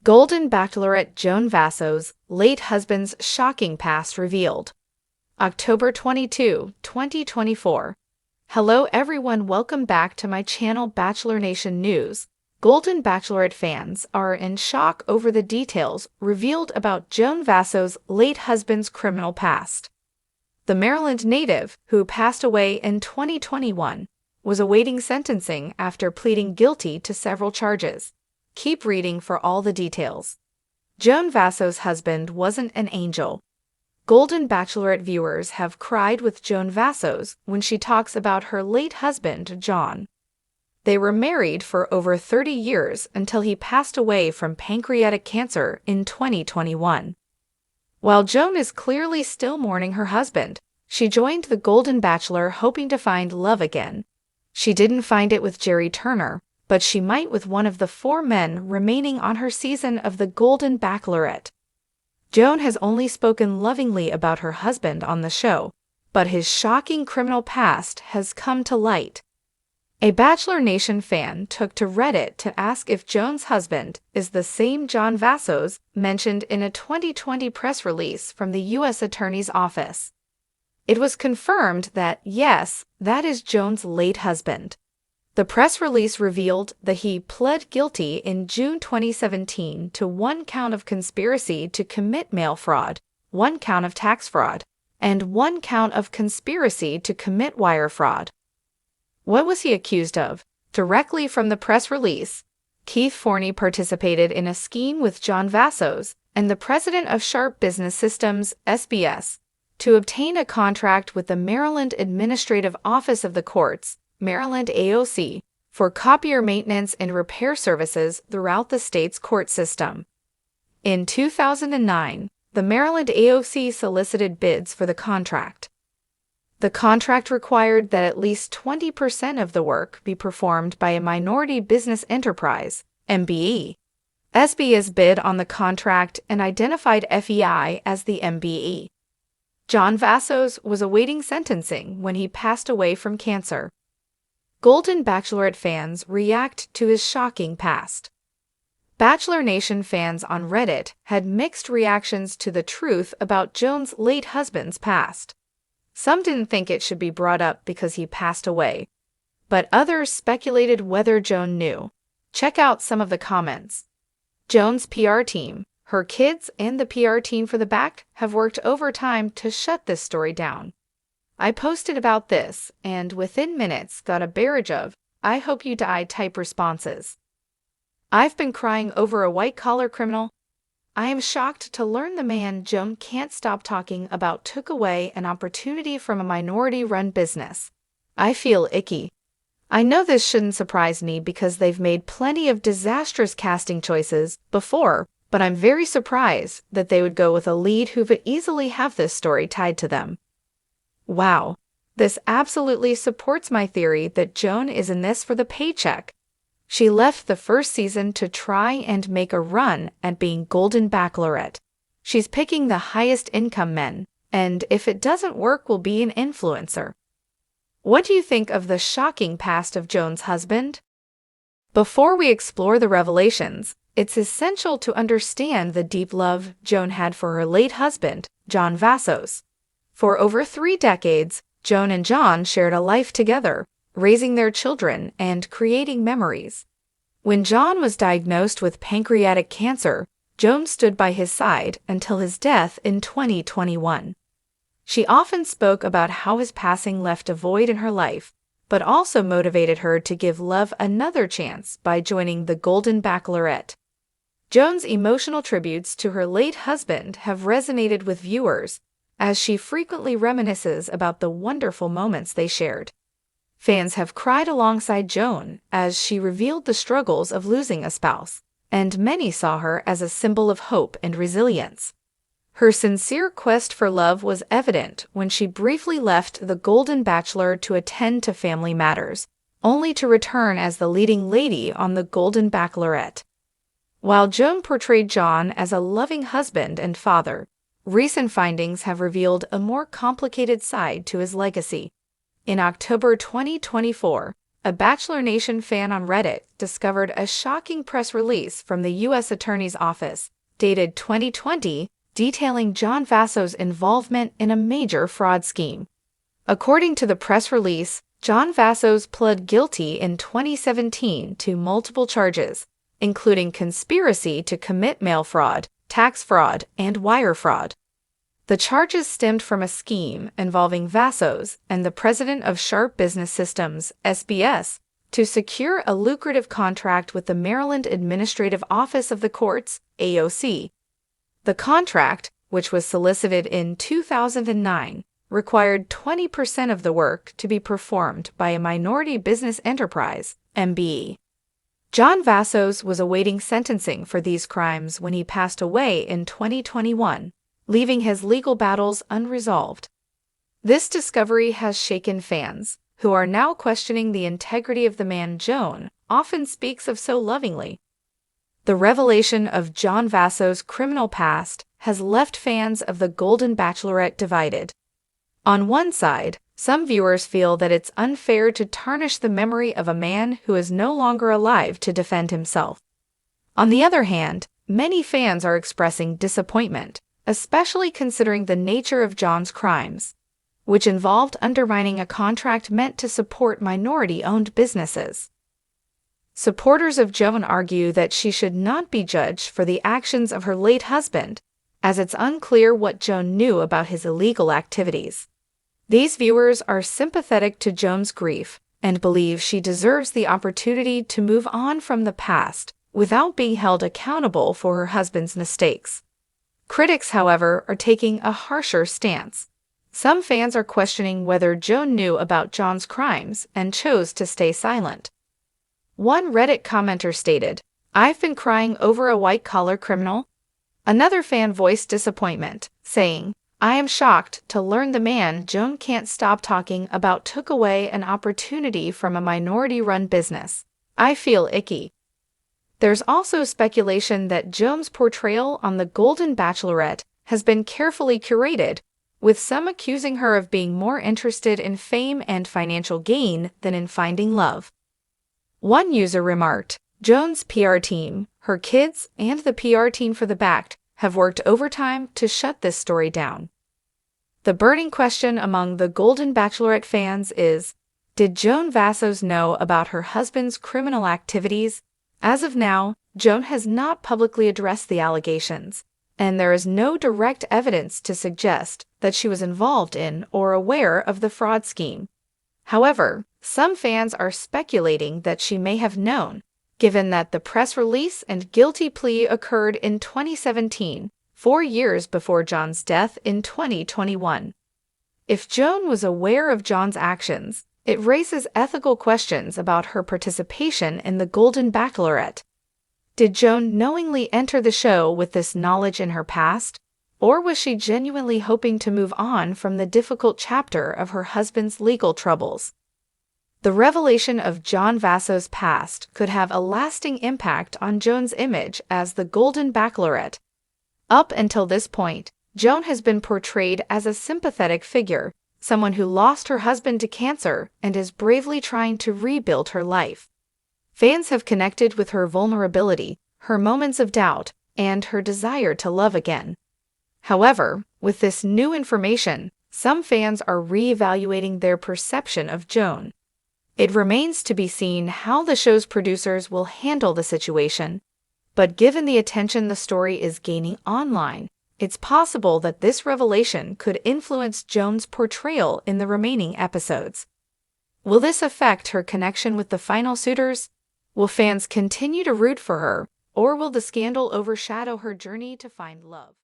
Golden Bachelorette Joan Vasso's late husband's shocking past revealed. October 22, 2024. Hello everyone, welcome back to my channel Bachelor Nation News. Golden Bachelorette fans are in shock over the details revealed about Joan Vasso's late husband's criminal past. The Maryland native, who passed away in 2021, was awaiting sentencing after pleading guilty to several charges. Keep reading for all the details. Joan Vasso's husband wasn't an angel. Golden Bachelorette viewers have cried with Joan Vasso's when she talks about her late husband, John. They were married for over 30 years until he passed away from pancreatic cancer in 2021. While Joan is clearly still mourning her husband, she joined the Golden Bachelor hoping to find love again. She didn't find it with Jerry Turner, but she might with one of the 4 men remaining on her season of The Golden Bachelorette. Joan has only spoken lovingly about her husband on the show, but his shocking criminal past has come to light. A Bachelor Nation fan took to Reddit to ask if Joan's husband is the same John Vasso's mentioned in a 2020 press release from the U.S. Attorney's Office. It was confirmed that, yes, that is Joan's late husband. The press release revealed that he pled guilty in June 2017 to 1 count of conspiracy to commit mail fraud, 1 count of tax fraud, and 1 count of conspiracy to commit wire fraud. What was he accused of? Directly from the press release, Keith Forney participated in a scheme with John Vasso's and the president of Sharp Business Systems, SBS, to obtain a contract with the Maryland Administrative Office of the Courts, Maryland AOC, for copier maintenance and repair services throughout the state's court system. In 2009, the Maryland AOC solicited bids for the contract. The contract required that at least 20% of the work be performed by a minority business enterprise, MBE. SBS bid on the contract and identified FEI as the MBE. John Vasso's was awaiting sentencing when he passed away from cancer. Golden Bachelorette fans react to his shocking past. Bachelor Nation fans on Reddit had mixed reactions to the truth about Joan's late husband's past. Some didn't think it should be brought up because he passed away, but others speculated whether Joan knew. Check out some of the comments. Joan's PR team, her kids, and the PR team for the Back have worked overtime to shut this story down. I posted about this, and within minutes got a barrage of "I hope you die" type responses. I've been crying over a white-collar criminal. I am shocked to learn the man Joan can't stop talking about took away an opportunity from a minority-run business. I feel icky. I know this shouldn't surprise me because they've made plenty of disastrous casting choices before, but I'm very surprised that they would go with a lead who could easily have this story tied to them. Wow, this absolutely supports my theory that Joan is in this for the paycheck. She left the first season to try and make a run at being Golden Bachelorette. She's picking the highest income men, and if it doesn't work, will be an influencer. What do you think of the shocking past of Joan's husband? Before we explore the revelations, it's essential to understand the deep love Joan had for her late husband, John Vasso's. For over 3 decades, Joan and John shared a life together, raising their children and creating memories. When John was diagnosed with pancreatic cancer, Joan stood by his side until his death in 2021. She often spoke about how his passing left a void in her life, but also motivated her to give love another chance by joining the Golden Bachelorette. Joan's emotional tributes to her late husband have resonated with viewers, as she frequently reminisces about the wonderful moments they shared. Fans have cried alongside Joan as she revealed the struggles of losing a spouse, and many saw her as a symbol of hope and resilience. Her sincere quest for love was evident when she briefly left the Golden Bachelor to attend to family matters, only to return as the leading lady on the Golden Bachelorette. While Joan portrayed John as a loving husband and father, recent findings have revealed a more complicated side to his legacy. In October 2024, a Bachelor Nation fan on Reddit discovered a shocking press release from the U.S. Attorney's Office, dated 2020, detailing John Vasso's involvement in a major fraud scheme. According to the press release, John Vassos pled guilty in 2017 to multiple charges, including conspiracy to commit mail fraud, tax fraud, and wire fraud. The charges stemmed from a scheme involving Vassos and the president of Sharp Business Systems, SBS, to secure a lucrative contract with the Maryland Administrative Office of the Courts, AOC. The contract, which was solicited in 2009, required 20% of the work to be performed by a minority business enterprise, MBE. John Vassos was awaiting sentencing for these crimes when he passed away in 2021, leaving his legal battles unresolved. This discovery has shaken fans, who are now questioning the integrity of the man Joan often speaks of so lovingly. The revelation of John Vassos' criminal past has left fans of The Golden Bachelorette divided. On one side, some viewers feel that it's unfair to tarnish the memory of a man who is no longer alive to defend himself. On the other hand, many fans are expressing disappointment, especially considering the nature of John's crimes, which involved undermining a contract meant to support minority-owned businesses. Supporters of Joan argue that she should not be judged for the actions of her late husband, as it's unclear what Joan knew about his illegal activities. These viewers are sympathetic to Joan's grief and believe she deserves the opportunity to move on from the past without being held accountable for her husband's mistakes. Critics, however, are taking a harsher stance. Some fans are questioning whether Joan knew about John's crimes and chose to stay silent. One Reddit commenter stated, "I've been crying over a white-collar criminal." Another fan voiced disappointment, saying, "I am shocked to learn the man Joan can't stop talking about took away an opportunity from a minority-run business. I feel icky." There's also speculation that Joan's portrayal on The Golden Bachelorette has been carefully curated, with some accusing her of being more interested in fame and financial gain than in finding love. One user remarked, "Joan's PR team, her kids, and the PR team for The Backed have worked overtime to shut this story down." The burning question among the Golden Bachelorette fans is, did Joan Vassos know about her husband's criminal activities? As of now, Joan has not publicly addressed the allegations, and there is no direct evidence to suggest that she was involved in or aware of the fraud scheme. However, some fans are speculating that she may have known, given that the press release and guilty plea occurred in 2017, 4 years before John's death in 2021. If Joan was aware of John's actions, it raises ethical questions about her participation in The Golden Bachelorette. Did Joan knowingly enter the show with this knowledge in her past, or was she genuinely hoping to move on from the difficult chapter of her husband's legal troubles? The revelation of John Vassos' past could have a lasting impact on Joan's image as the Golden Bachelorette. Up until this point, Joan has been portrayed as a sympathetic figure, someone who lost her husband to cancer and is bravely trying to rebuild her life. Fans have connected with her vulnerability, her moments of doubt, and her desire to love again. However, with this new information, some fans are re-evaluating their perception of Joan. It remains to be seen how the show's producers will handle the situation, but given the attention the story is gaining online, it's possible that this revelation could influence Joan's portrayal in the remaining episodes. Will this affect her connection with the final suitors? Will fans continue to root for her, or will the scandal overshadow her journey to find love?